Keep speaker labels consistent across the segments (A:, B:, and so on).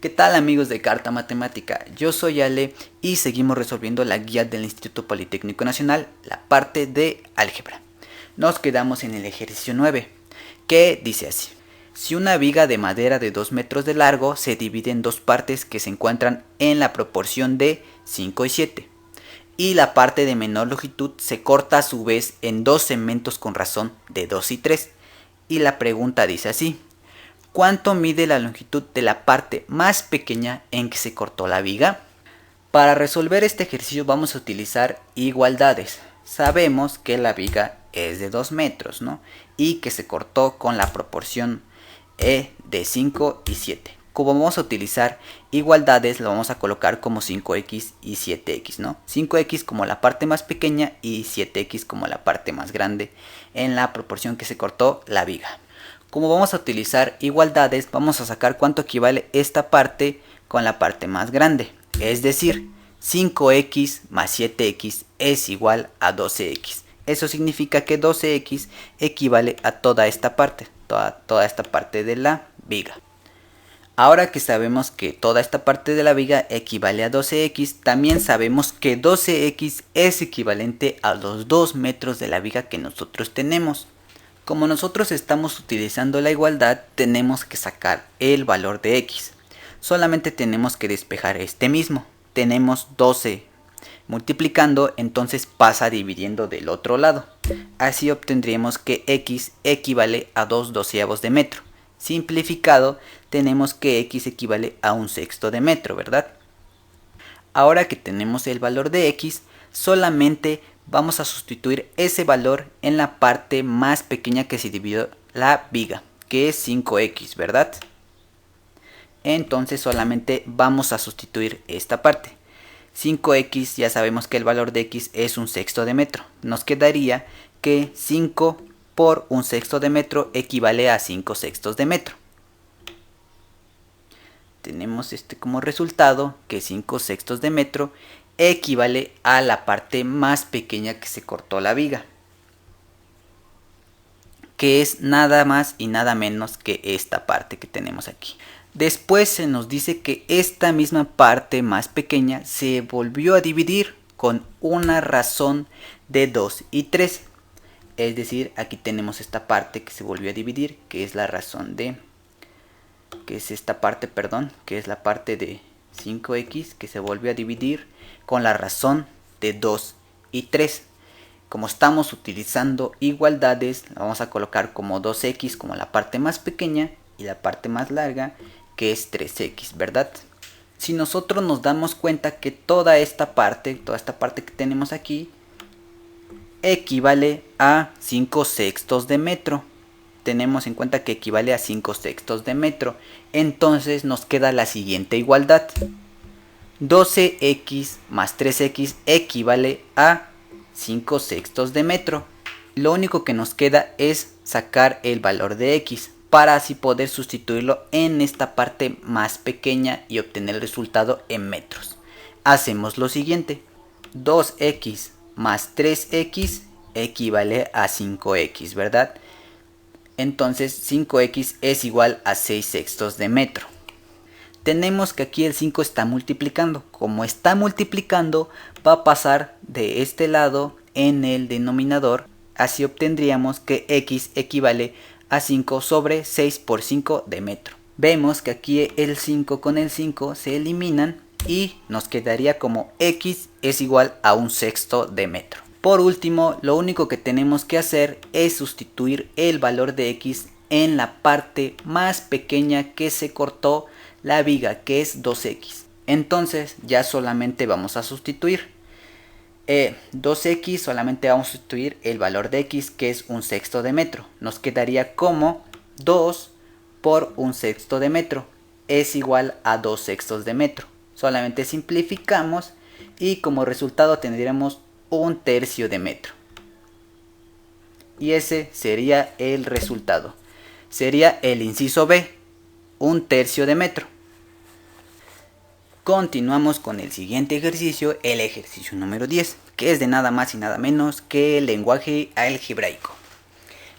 A: ¿Qué tal amigos de Carta Matemática? Yo soy Ale y seguimos resolviendo la guía del Instituto Politécnico Nacional, la parte de álgebra. Nos quedamos en el ejercicio 9, que dice así. Si una viga de madera de 2 metros de largo se divide en dos partes que se encuentran en la proporción de 5 y 7, y la parte de menor longitud se corta a su vez en dos segmentos con razón de 2 y 3, y la pregunta dice así. ¿Cuánto mide la longitud de la parte más pequeña en que se cortó la viga? Para resolver este ejercicio vamos a utilizar igualdades. Sabemos que la viga es de 2 metros, ¿no? Y que se cortó con la proporción de 5 y 7. Como vamos a utilizar igualdades, lo vamos a colocar como 5x y 7x, ¿no? 5x como la parte más pequeña y 7x como la parte más grande en la proporción que se cortó la viga. Como vamos a utilizar igualdades, vamos a sacar cuánto equivale esta parte con la parte más grande. Es decir, 5x más 7x es igual a 12x. Eso significa que 12x equivale a toda esta parte, toda esta parte de la viga. Ahora que sabemos que toda esta parte de la viga equivale a 12x, también sabemos que 12x es equivalente a los 2 metros de la viga que nosotros tenemos. Como nosotros estamos utilizando la igualdad, tenemos que sacar el valor de x. Solamente tenemos que despejar este mismo. Tenemos 12 multiplicando, entonces pasa dividiendo del otro lado. Así obtendríamos que x equivale a 2 doceavos de metro. Simplificado, tenemos que x equivale a 1/6 de metro, ¿verdad? Ahora que tenemos el valor de x, solamente vamos a sustituir ese valor en la parte más pequeña que se dividió la viga, que es 5x, ¿verdad? Entonces solamente vamos a sustituir esta parte. 5x, ya sabemos que el valor de x es 1/6 de metro. Nos quedaría que 5 por 1/6 de metro equivale a 5/6 de metro. Tenemos como resultado que 5/6 de metro equivale a la parte más pequeña que se cortó la viga, que es nada más y nada menos que esta parte que tenemos aquí. Después se nos dice que esta misma parte más pequeña se volvió a dividir con una razón de 2 y 3. Es decir, aquí tenemos esta parte que se volvió a dividir, que es la razón de... que es esta parte, perdón, que es la parte de 5x que se volvió a dividir con la razón de 2 y 3. Como estamos utilizando igualdades, la vamos a colocar como 2x como la parte más pequeña y la parte más larga, que es 3x, ¿verdad? Si nosotros nos damos cuenta que toda esta parte que tenemos aquí, equivale a 5/6 de metro. Tenemos en cuenta que equivale a 5/6 de metro. Entonces nos queda la siguiente igualdad. 12x más 3x equivale a 5/6 de metro. Lo único que nos queda es sacar el valor de x para así poder sustituirlo en esta parte más pequeña y obtener el resultado en metros. Hacemos lo siguiente. 2x más 3x equivale a 5x, ¿verdad? Entonces 5x es igual a 6/6 de metro. Tenemos que aquí el 5 está multiplicando. Como está multiplicando, va a pasar de este lado en el denominador. Así obtendríamos que x equivale a 5 sobre 6 por 5 de metro. Vemos que aquí el 5 con el 5 se eliminan y nos quedaría como x es igual a 1/6 de metro. Por último, lo único que tenemos que hacer es sustituir el valor de x en la parte más pequeña que se cortó la viga, que es 2x. Entonces ya solamente vamos a sustituir 2x, solamente vamos a sustituir el valor de x, que es 1/6 de metro. Nos quedaría como 2 por 1/6 de metro es igual a 2/6 de metro. Solamente simplificamos y como resultado tendríamos 1/3 de metro. Y ese sería el resultado. Sería el inciso B, 1/3 de metro. Continuamos con el siguiente ejercicio, el ejercicio número 10, que es de nada más y nada menos que el lenguaje algebraico.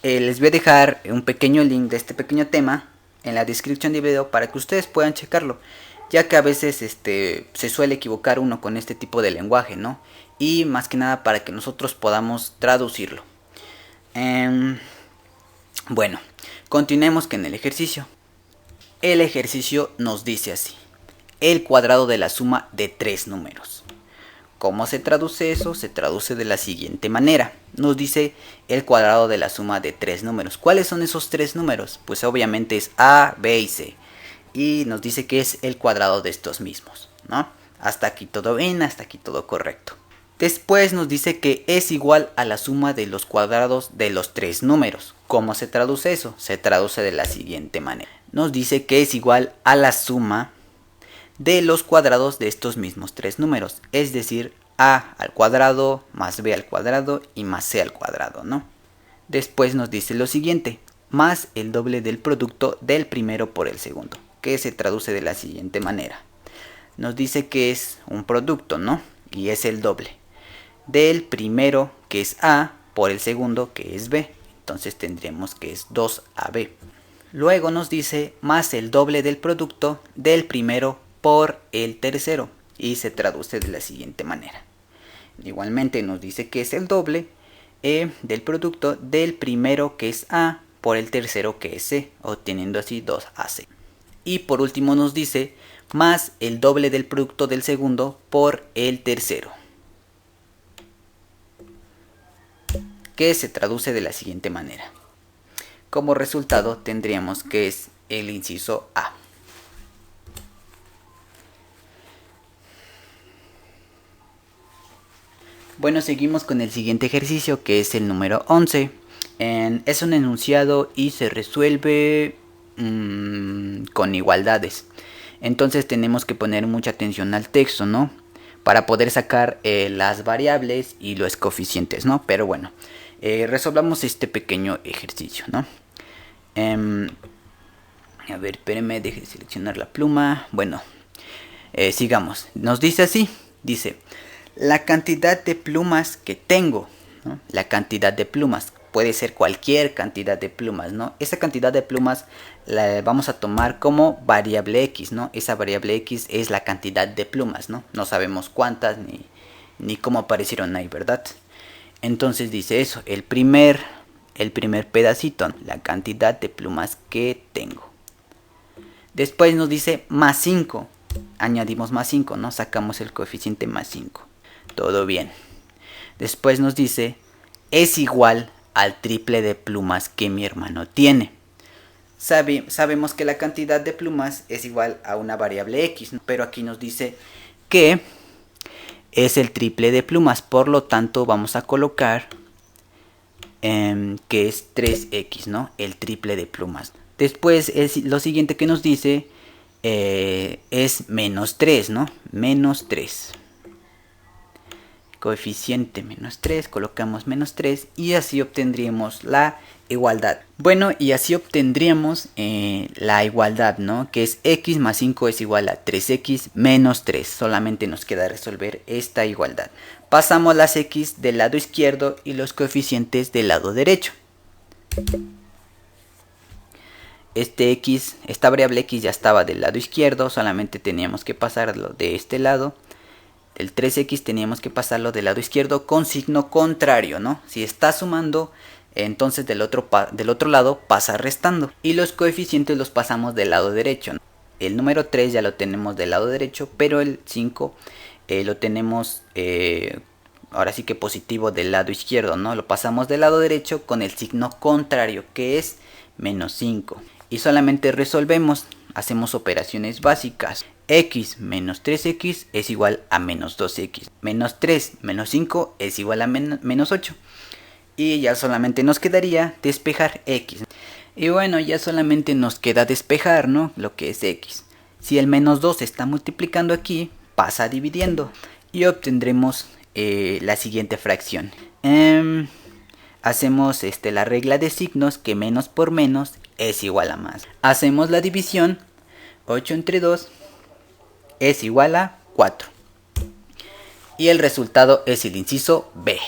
A: Les voy a dejar un pequeño link de este pequeño tema en la descripción del video para que ustedes puedan checarlo, ya que a veces se suele equivocar uno con este tipo de lenguaje, ¿no? Y más que nada para que nosotros podamos traducirlo. Bueno, continuemos con el ejercicio. El ejercicio nos dice así: el cuadrado de la suma de 3 números. ¿Cómo se traduce eso? Se traduce de la siguiente manera. Nos dice el cuadrado de la suma de 3 números. ¿Cuáles son esos 3 números? Pues obviamente es A, B y C. Y nos dice que es el cuadrado de estos mismos, ¿no? Hasta aquí todo bien, hasta aquí todo correcto. Después nos dice que es igual a la suma de los cuadrados de los 3 números. ¿Cómo se traduce eso? Se traduce de la siguiente manera. Nos dice que es igual a la suma de los cuadrados de estos mismos 3 números, es decir, a al cuadrado más b al cuadrado y más c al cuadrado, ¿no? Después nos dice lo siguiente: más el doble del producto del primero por el segundo, que se traduce de la siguiente manera. Nos dice que es un producto, ¿no? Y es el doble del primero, que es a, por el segundo, que es b. Entonces tendremos que es 2ab. Luego nos dice más el doble del producto del primero por el tercero, y se traduce de la siguiente manera. Igualmente nos dice que es el doble del producto del primero, que es a, por el tercero, que es c, obteniendo así 2ac. Y por último nos dice más el doble del producto del segundo por el tercero, que se traduce de la siguiente manera. Como resultado tendríamos que es el inciso A. Bueno, seguimos con el siguiente ejercicio, que es el número 11. Es un enunciado y se resuelve con igualdades. Entonces tenemos que poner mucha atención al texto, ¿no? Para poder sacar las variables y los coeficientes, ¿no? Pero bueno, resolvamos este pequeño ejercicio, ¿no? A ver, espérenme, deje seleccionar la pluma. Bueno, sigamos. Nos dice así, dice: la cantidad de plumas que tengo, ¿no? La cantidad de plumas puede ser cualquier cantidad de plumas, ¿no? Esa cantidad de plumas la vamos a tomar como variable x, ¿no? Esa variable x es la cantidad de plumas, ¿no? No sabemos cuántas ni cómo aparecieron ahí, ¿verdad? Entonces dice eso, el primer pedacito, la cantidad de plumas que tengo. Después nos dice más 5, añadimos más 5, ¿no? Sacamos el coeficiente más 5. Todo bien. Después nos dice es igual al triple de plumas que mi hermano tiene. Sabemos que la cantidad de plumas es igual a una variable x, ¿no? Pero aquí nos dice que es el triple de plumas, por lo tanto vamos a colocar que es 3x, ¿no? El triple de plumas. Después lo siguiente que nos dice es menos 3, ¿no? Menos 3. Coeficiente menos 3, colocamos menos 3 y así obtendríamos la igualdad. Bueno, y así obtendríamos la igualdad, ¿no? Que es x más 5 es igual a 3x menos 3. Solamente nos queda resolver esta igualdad. Pasamos las x del lado izquierdo y los coeficientes del lado derecho. Esta variable x ya estaba del lado izquierdo, solamente teníamos que pasarlo de este lado. El 3x teníamos que pasarlo del lado izquierdo con signo contrario, ¿no? Si está sumando, entonces del otro lado pasa restando. Y los coeficientes los pasamos del lado derecho, ¿no? El número 3 ya lo tenemos del lado derecho, pero el 5 lo tenemos ahora sí que positivo del lado izquierdo, ¿no? Lo pasamos del lado derecho con el signo contrario, que es menos 5. Y solamente resolvemos, hacemos operaciones básicas. X menos 3x es igual a menos 2x. Menos 3 menos 5 es igual a menos 8. Y ya solamente nos quedaría despejar x. Y bueno, ya solamente nos queda despejar, ¿no? Lo que es x. Si el menos 2 está multiplicando aquí, pasa dividiendo. Y obtendremos la siguiente fracción. Hacemos la regla de signos, que menos por menos es igual a más. Hacemos la división. 8 entre 2 es igual a 4. Y el resultado es el inciso B.